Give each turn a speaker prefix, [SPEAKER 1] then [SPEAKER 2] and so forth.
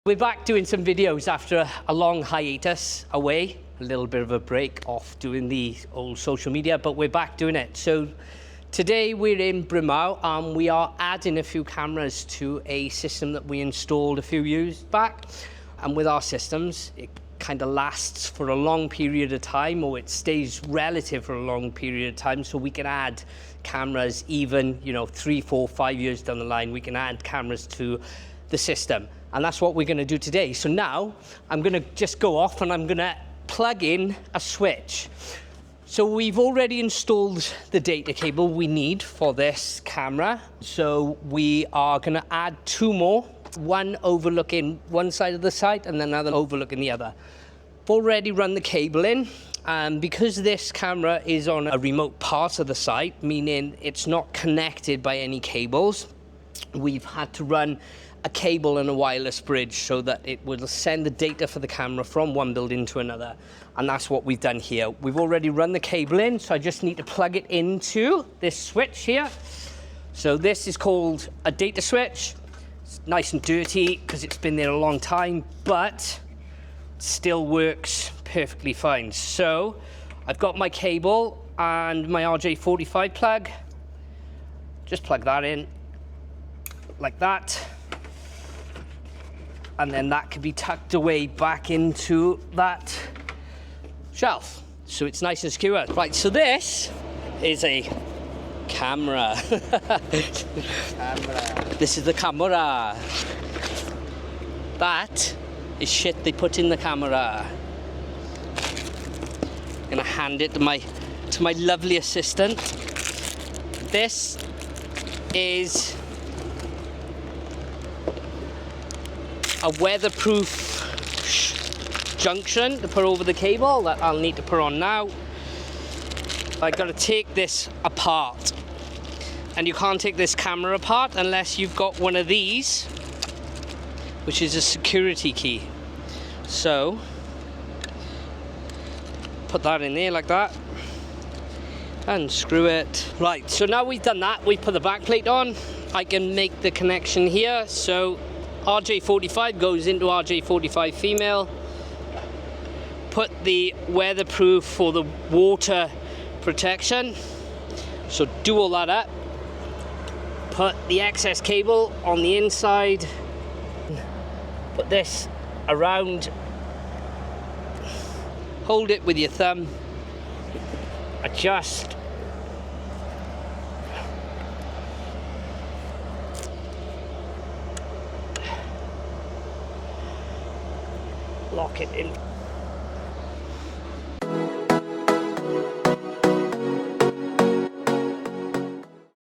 [SPEAKER 1] We're back doing some videos after a long hiatus away, a little bit of a break off doing the old social media, but we're back doing it. So today we're in Brynmawr and we are adding a few cameras to a system that we installed a few years back. And with our systems, it kind of lasts for a long period of time, or it stays relative for a long period of time, so we can add cameras even, 3, 4, 5 years down the line, we can add cameras to the system. And that's what we're going to do today. So now I'm going to just go off and I'm going to plug in a switch. So we've already installed the data cable we need for this camera. So we are going to add two more, one overlooking one side of the site and then another overlooking the other. I've already run the cable in. Because this camera is on a remote part of the site, meaning it's not connected by any cables, we've had to run a cable and a wireless bridge so that it will send the data for the camera from one building to another. And that's what we've done here. We've already run the cable in, so I just need to plug it into this switch here. So this is called a data switch. It's nice and dirty because it's been there a long time, but still works perfectly fine. So I've got my cable and my RJ45 plug. Just plug that in like that. And then that can be tucked away back into that shelf. So it's nice and secure. Right, so this is a camera. This is the camera. That is shit they put in the camera. I'm gonna hand it to my lovely assistant. This is a weatherproof junction to put over the cable that I'll need to put on now. I've got to take this apart, and you can't take this camera apart unless you've got one of these, which is a security key. So put that in there like that and screw it. Right, so now we've done that, we put the back plate on. I can make the connection here. So RJ45 goes into RJ45 female. Put the weatherproof for the water protection. So do all that up. Put the excess cable on the inside. Put this around. Hold it with your thumb. Adjust. Lock it in